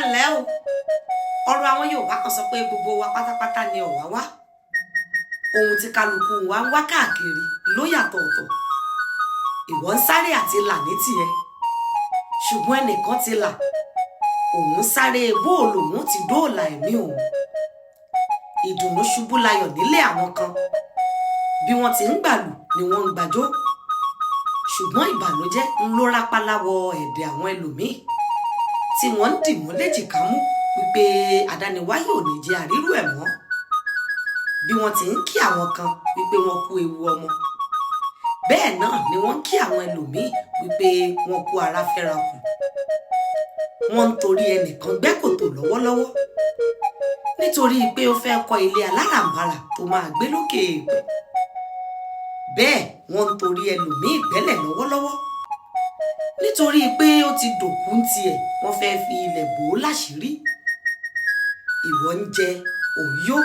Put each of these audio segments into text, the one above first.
ńlẹ́ o ọ̀rọ̀ àwọn Yorùbá kan sọ pé gbogbo wa pátápátá ni ọ̀wá wá ohun tí kálukú wa ń wá káàkiri ló yàtọ̀ ọ̀tọ̀ ìwọ ń sáré àti là ní tiẹ̀ ṣùgbọ́n ẹnìkan ti là òun sáré bóòlù òun ti dóòlà ẹ̀mí òun ìdùnnú ṣubú layọ̀ nílé àwọn kan bí wọ́n ti ń gbàlù ni wọ́n ń gbàjó ṣùgbọ́n ìbànújẹ́ ń ló rápálá wọ ẹ̀dẹ̀ àwọn ẹlòmíì tí wọ́n ń dìmú léjìká mú wípé àdániwáyé ò ní jẹ́ àrírú ẹ̀ mọ́ bí wọ́n ti ń kí àwọn kan wípé wọ́n kú ewu ọmọ bẹ́ẹ̀ náà ni wọ́n ń kí àwọn ẹlòmíì wípé wọ́n kú ara fẹ́ra kù wọ́n ń torí ẹnìkan gbẹ́ kòtò lọ́wọ́lọ́wọ́ nítorí pé ó fẹ́ kọ́ ilé aláràǹbarà tó máa gbé lókè èèpẹ̀ bẹ́ẹ̀ wọ́n ń torí ẹlòmíì gbẹ́lẹ̀ lọ́wọ́lọ́wọ́ nítorí pé ó ti dòkú ń tiẹ̀ wọ́n fẹ́ fi ilẹ̀ bò ó láṣìírí ìwọ ń jẹ òyó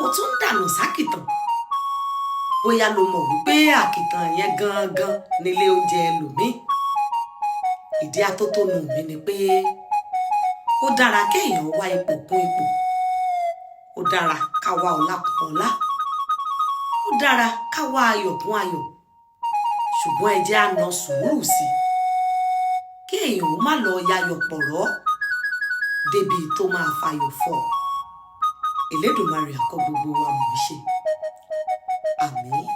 ó tún ń dànù sákìtàn bóyá lo mọ̀ wípé àkìtàn yẹn gangan nílé oúnjẹ ẹlòmíì ìdí atótónu mi ni pé ó dára kéèyàn wá ipò kún ipò ó dára ká wá ọlá kún ọlá ó dára ká wá ayọ̀ kún ayọ̀ ṣùgbọ́n ẹ jẹ́ á na sùúrù sí kí èèyàn ó má lọ yayọ̀ pọ̀rọ́ débi tó máa fayọ̀ fọ́ Elédùmarè á kọ́ gbogbo wa mọ̀ ọ́ ṣe àmín.